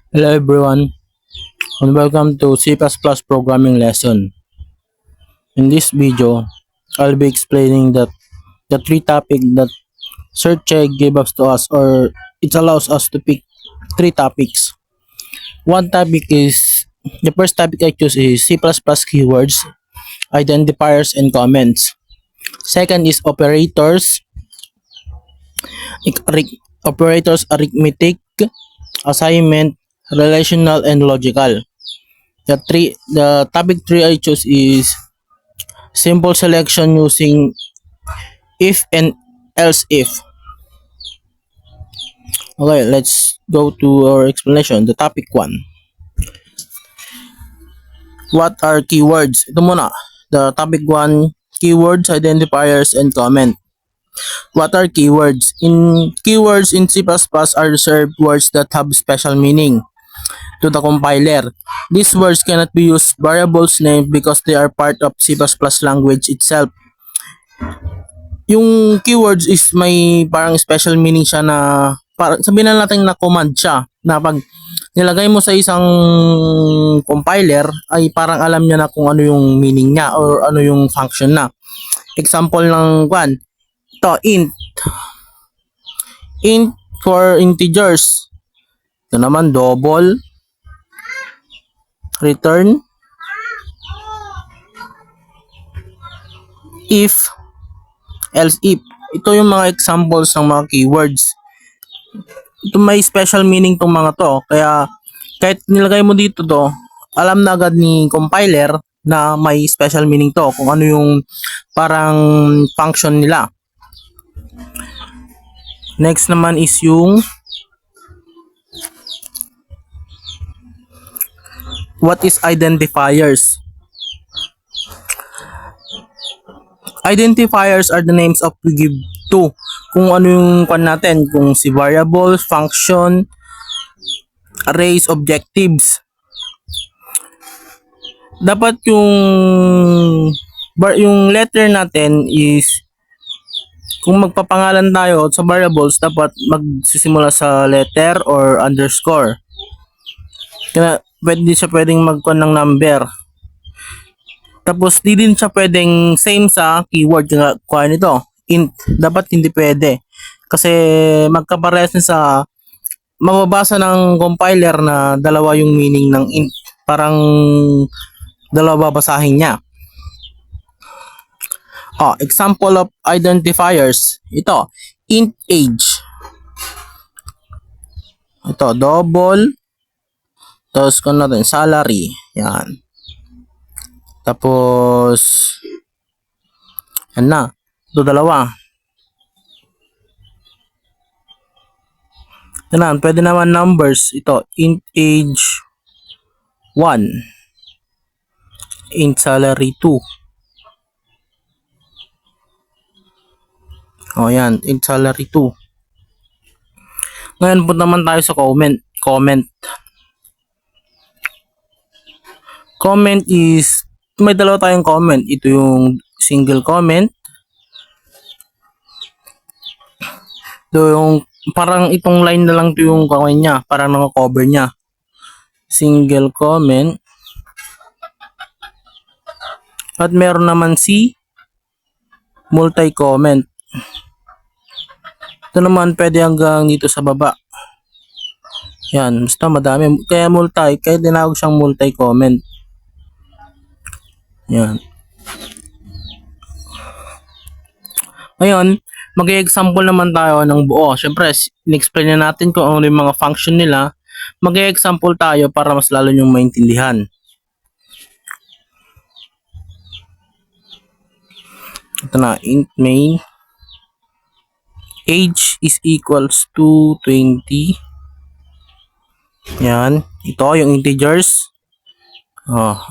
Hello everyone and welcome to C++ programming lesson. In this video, I'll be explaining that the three topics that Search gave us to us, or it allows us to pick three topics. One topic is the first topic I choose is C++ keywords, identifiers and comments. Second is operators, operators arithmetic, assignment, relational and logical. The topic 3 I choose is simple selection using if and else if. Okay, let's go to our explanation. The topic 1. What are keywords? Ito muna. The topic 1, keywords, identifiers, and comment. What are keywords? Keywords in C++ are reserved words that have special meaning to the compiler. These words cannot be used variables named because they are part of C++ language itself. Yung keywords is may parang special meaning siya na parang sabihin na natin na command siya na pag nilagay mo sa isang compiler ay parang alam niya na kung ano yung meaning niya or ano yung function na. Example ng kwan, ito int for integers. Ito naman double, return, if, else if. Ito yung mga examples ng mga keywords. Ito may special meaning tong mga to. Kaya kahit nilagay mo dito to, alam na agad ni compiler na may special meaning to kung ano yung parang function nila. Next naman is yung what is identifiers. Identifiers are the names of we give to kung ano yung kwan natin, kung si variable, function, arrays, objectives. Dapat yung letter natin is kung magpapangalan tayo sa variables, dapat magsisimula sa letter or underscore. Kaya pwedeng magkuhan ng number. Tapos di din siya pwedeng same sa keyword na kuha nito. Int. Dapat hindi pwede. Kasi magkaparehas na sa mababasa ng compiler na dalawa yung meaning ng int. Parang dalawa babasahin niya. Example of identifiers. Ito, int age. Ito, double. Tapos kung natin, salary. Yan. Tapos, yan na. Ito, dalawa. Ito na, pwede naman numbers. Ito, int age 1. Int salary 2. Yan, int salary 2. Ngayon, punta naman tayo sa comment. Comment is, may dalawa tayong comment. Ito yung single comment. Ito yung, parang itong line na lang ito yung kawin niya. Parang naka-cover niya. Single comment. At meron naman si multi-comment. Ito naman pwede hanggang dito sa baba. Yan, basta madami. Kaya kaya tinawag siyang multi-comment. Yan. Ngayon, mag-example naman tayo ng buo. Siyempre, in-explain na natin kung ano yung mga function nila. Mag-example tayo para mas lalo nyong maintindihan. Ito na, int main age is equals to 20. Yan. Ito, yung integers.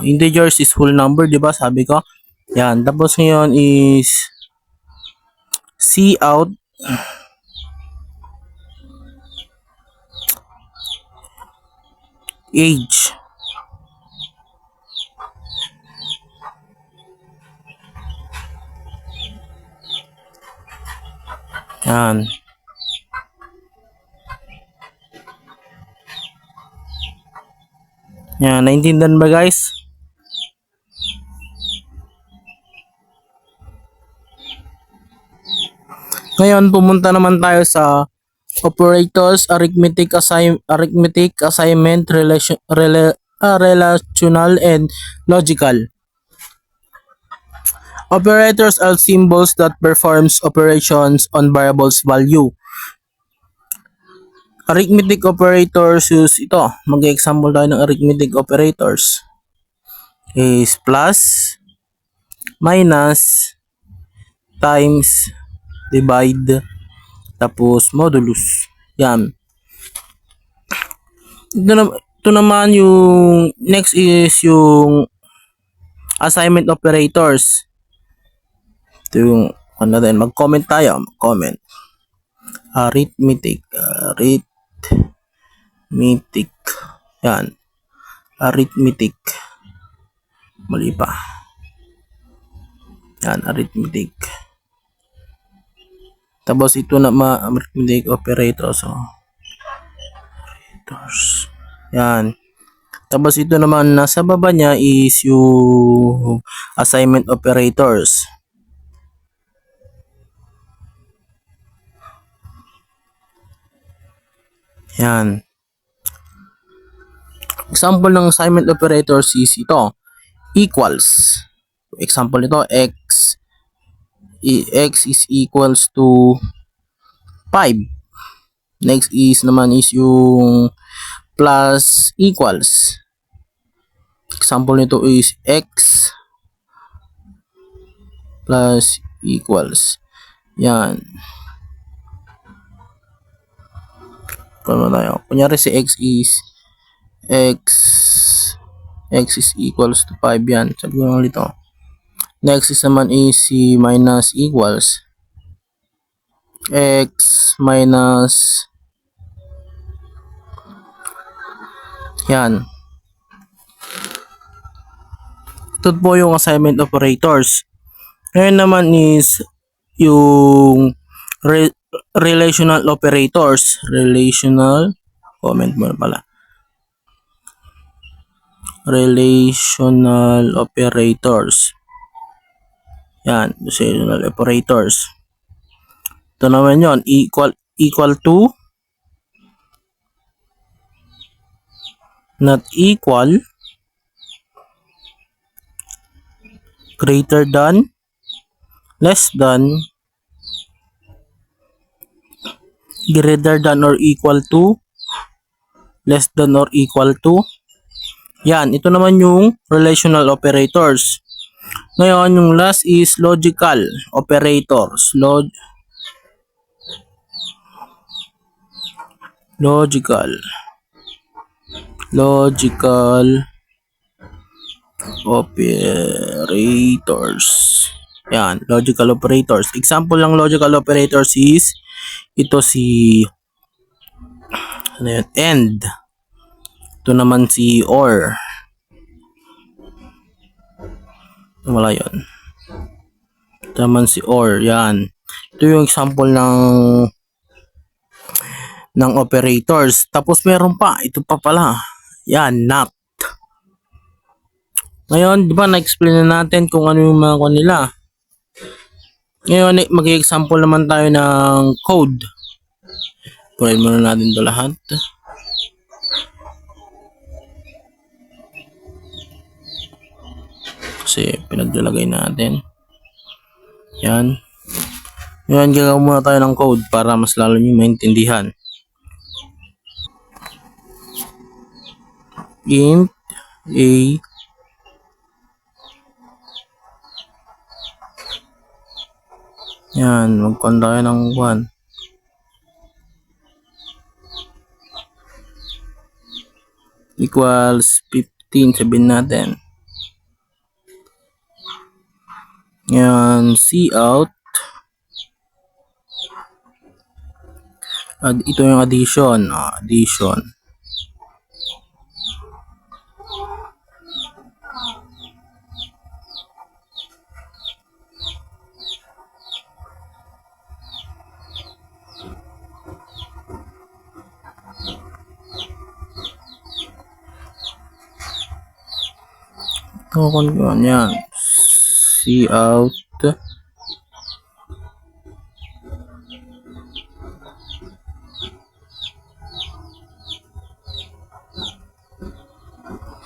Integers is whole number, di ba? Sabi ko. Yan. Tapos ngayon is cout age. Yan. Yan, naintindihan ba guys? Ngayon, pumunta naman tayo sa operators, arithmetic assignment, relational, and logical. Operators are symbols that performs operations on variables value. Arithmetic operators use ito. Mag-example tayo ng arithmetic operators. Is plus, minus, times, divide, tapos modulus. Yan. Ito naman yung next is yung assignment operators. Ito yung ano din, mag-comment tayo. Mag-comment. Arithmetic. Yan. Arithmetic. Mali pa. Yan, arithmetic. Tapos ito na arithmetic operators. So, operators. Yan. Tapos ito naman nasa baba niya is yung assignment operators. Yan. Example ng assignment operators is ito. Equals. Example nito, x is equals to 5. Next is naman is yung plus equals. Example nito is x plus equals. Yan. Paano tayo? Kunyari si x is equals to 5 yan. Sabi ko ulit ito. Next is naman is si minus equals x minus yan. Ito po yung assignment operators. Ngayon naman is yung relational operators. Comment mo na pala. Relational operators. Yan, relational operators. Ito naman yon, equal to, not equal, greater than, less than, greater than or equal to, less than or equal to. Yan, ito naman yung relational operators. Ngayon, yung last is logical operators. Logical operators. Yan, logical operators. Example ng logical operators is ito si ano yun, and. Ito naman si or. Wala yun. Ito naman si or. Yan. Ito yung example ng operators. Tapos meron pa. Ito pa pala. Yan, not. Ngayon, di ba na-explain na natin kung ano yung mga nila. Ngayon, mag-example naman tayo ng code. Pwede muna natin ito lahat. Kasi pinaglalagay natin. Yan. Ngayon, gagawin muna tayo ng code para mas lalo nyo maintindihan. Int a yan, magkuhan tayo ng 1 equals 15, sabihin natin. Yan, cout. Ito yung addition. Addition. Yan. C out.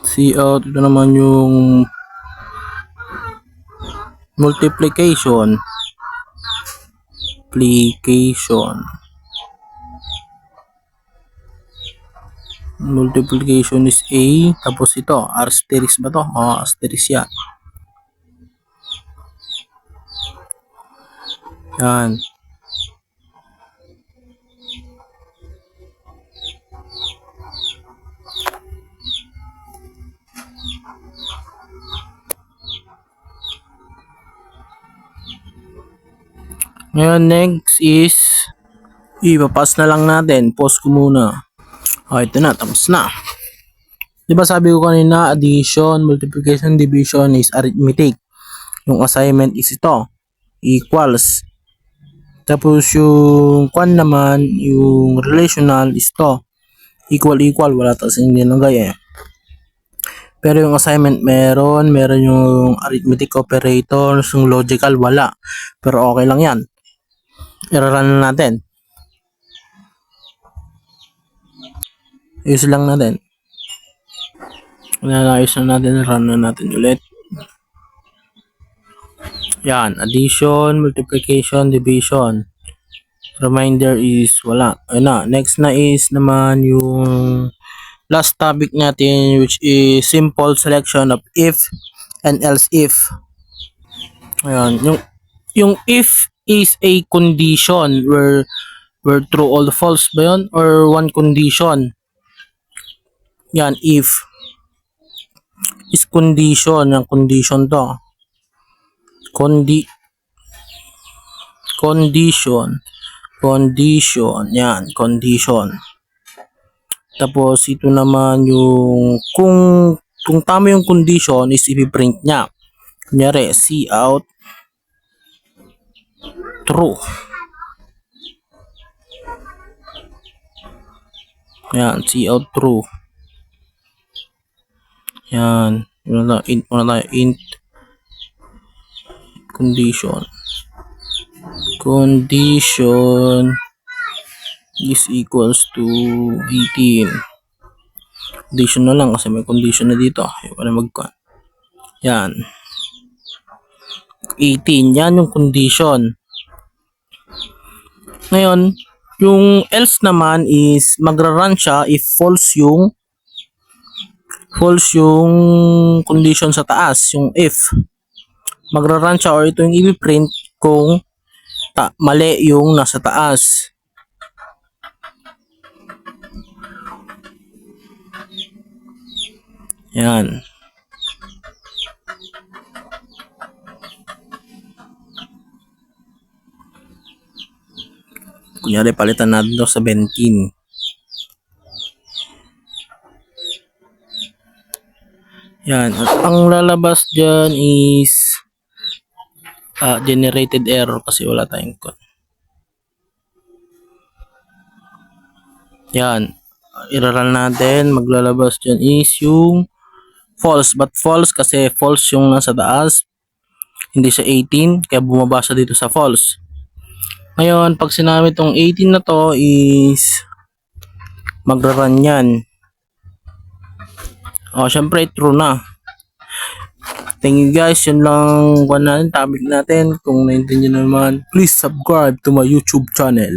C out. Ito naman yung multiplication. Multiplication is A. Tapos ito, asterisk ba to? Asterisk yan. Yan. Ngayon, next is ipapas na lang natin. Pause ko muna. Ito na. Tapos na. Diba sabi ko kanina, addition, multiplication, division is arithmetic. Yung assignment is ito. Equals. Tapos yung kwan naman, yung relational is ito. Equal. Wala tas hindi nagay eh. Pero yung assignment meron yung arithmetic operators, yung logical wala. Pero okay lang yan. I-run na natin. Ayos lang natin. Ayos na natin. Run na natin ulit. Yan. Addition, multiplication, division. Reminder is wala. Ayun na. Next na is naman yung last topic natin, which is simple selection of if and else if. Ayan. Yung if is a condition where true or false ba yun? Or one condition. Yan, if is condition. Yung condition to. Condition. Yan, condition. Tapos ito naman yung kung tama yung condition is ipiprint niya. Kunyari, C out true. Yan, C out true. Yan, int condition is equals to 18. Condition na lang kasi may condition na dito. Wala magkuhan. Yan. 18. Yan yung condition. Ngayon, yung else naman is magra-run siya if false yung condition sa taas, yung if. Magra-run siya or ito yung i-print kung mali yung nasa taas. Yan. Kunyari, palitan natin ito sa 17. Yan. At ang lalabas dyan is generated error kasi wala tayong code. Yan. I-run natin. Maglalabas dyan is yung false. But false kasi false yung nasa taas. Hindi siya 18. Kaya bumaba siya dito sa false. Ngayon, pag sinabi itong 18 na to is magra-run yan. Syempre true na. Thank you guys. Yun lang topic natin. Kung naintindihan naman, please subscribe to my YouTube channel.